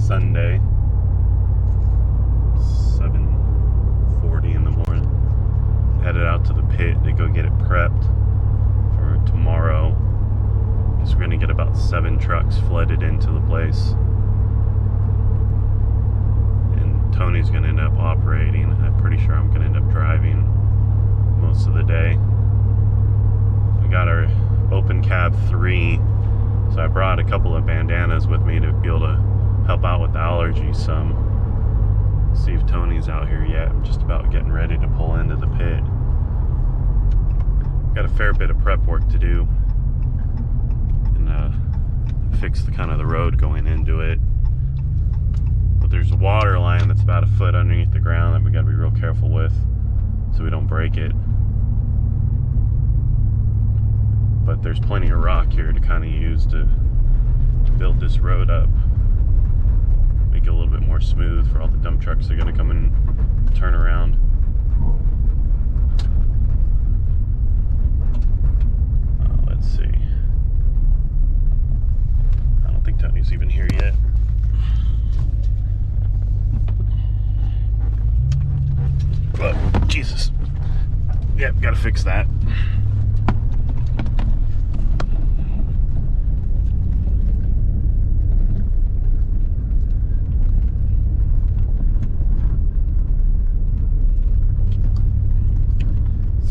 Sunday, 7:40 in the morning. Headed out to the pit to go get it prepped for tomorrow. Guess we're gonna get about 7 trucks flooded into the place. And Tony's gonna end up operating. I'm pretty sure I'm gonna end up driving most of the day. We got our open cab 3, so I brought a couple of bandanas with me to be able to help out with the allergies some. See if Tony's out here yet. I'm just about getting ready to pull into the pit. Got a fair bit of prep work to do and fix the kind of the road going into it. But there's a water line that's about a foot underneath the ground that we got to be real careful with so we don't break it. But there's plenty of rock here to kind of use to build this road up, make it a little bit more smooth for all the dump trucks that are going to come and turn around. Let's see. I don't think Tony's even here yet. Oh, Jesus. Yep, gotta fix that.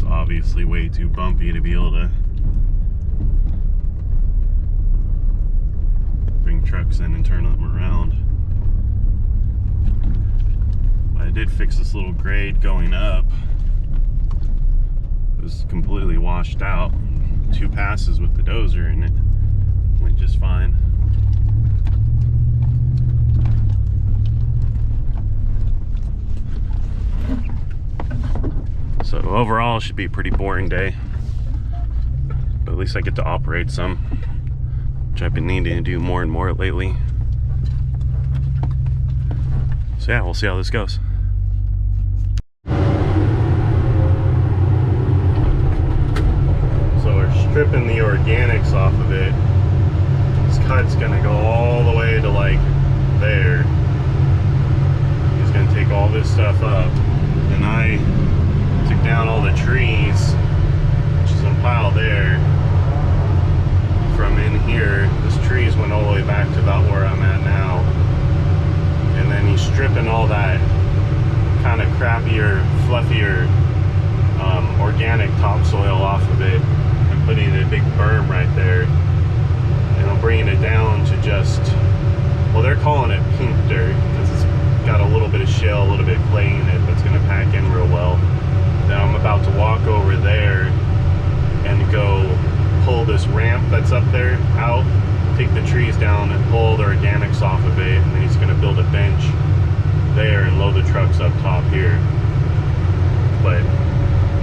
Obviously way too bumpy to be able to bring trucks in and turn them around. But I did fix this little grade going up. It was completely washed out. 2 passes with the dozer and it went just fine. So overall, it should be a pretty boring day, but at least I get to operate some, which I've been needing to do more and more lately. So yeah, we'll see how this goes. So we're stripping the organics off of it. This cut's gonna go all the way to like there. He's gonna take all this stuff up, and I took down all the trees, which is in a pile there. From in here, those trees went all the way back to about where I'm at now. And then he's stripping all that kind of crappier, fluffier, organic topsoil off of it and putting in a big berm right there. And I'm bringing it down to just, well, they're calling it pink dirt because it's got a little bit of shell, a little bit of clay in it that's going to pack in real well. Now I'm about to walk over there and go pull this ramp that's up there out, take the trees down and pull the organics off of it, and then he's going to build a bench there and load the trucks up top here. But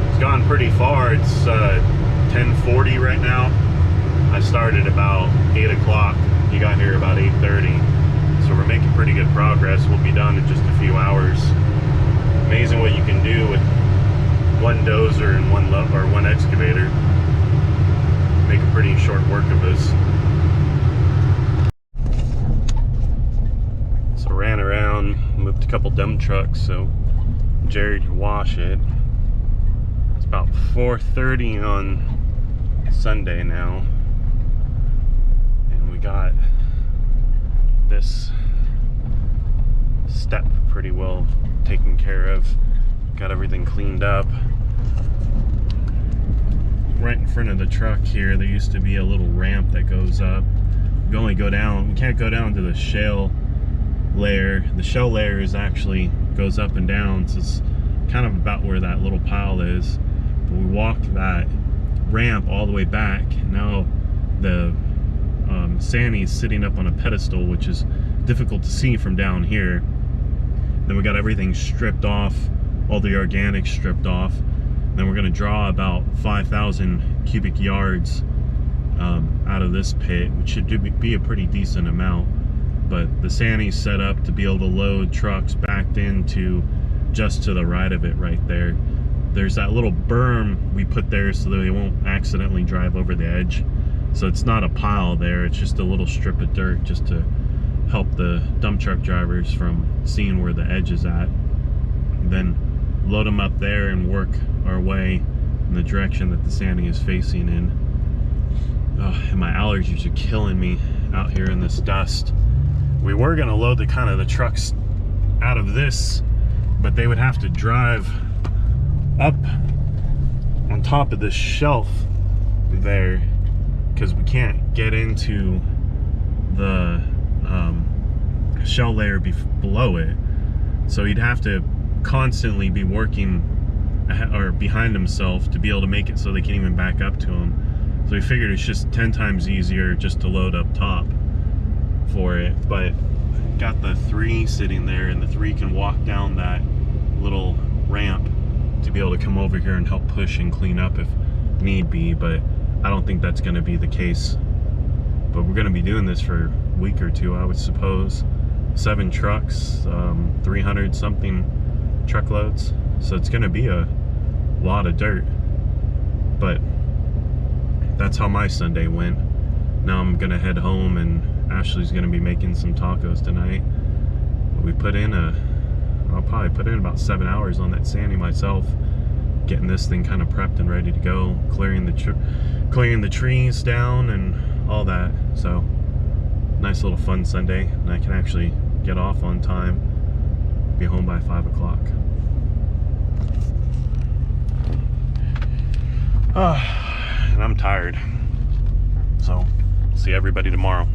it's gone pretty far. It's 10:40 right now. I started about 8 o'clock. He got here about 8:30. So we're making pretty good progress. We'll be done in just a few hours. Amazing what you can do with one dozer and one excavator. Make a pretty short work of this. So ran around, moved a couple dump trucks so Jerry could wash it. It's about 4:30 on Sunday now, and we got this step pretty well taken care of. Got everything cleaned up. Right in front of the truck here, there used to be a little ramp that goes up. We only go down, we can't go down to the shale layer. The shale layer is actually goes up and down, so it's kind of about where that little pile is. But we walked that ramp all the way back. Now the Sandy's sitting up on a pedestal, which is difficult to see from down here. Then we got everything stripped off, all the organics stripped off. Then we're going to draw about 5,000 cubic yards out of this pit, which should be a pretty decent amount. But the Sandy's set up to be able to load trucks backed into just to the right of it right there. There's that little berm we put there so that they won't accidentally drive over the edge. So it's not a pile there, it's just a little strip of dirt just to help the dump truck drivers from seeing where the edge is at. Then load them up there and work our way in the direction that the sanding is facing in. And my allergies are killing me out here in this dust. We were gonna load the trucks out of this, but they would have to drive up on top of this shelf there, because we can't get into the shell layer below it. So he'd have to constantly be working or behind himself to be able to make it so they can even back up to him. So we figured it's just 10 times easier just to load up top for it. But got the 3 sitting there, and the 3 can walk down that little ramp to be able to come over here and help push and clean up if need be. But I don't think that's going to be the case. But we're going to be doing this for a week or 2, I would suppose. 7 trucks, 300 something truckloads. So it's going to be a lot of dirt. But that's how my Sunday went. Now I'm going to head home, and Ashley's going to be making some tacos tonight. But we put in I'll probably put in about 7 hours on that sanding myself, getting this thing kind of prepped and ready to go, clearing the trees down and all that. So nice little fun Sunday, and I can actually get off on time, be home by 5 o'clock. And I'm tired, so see everybody tomorrow.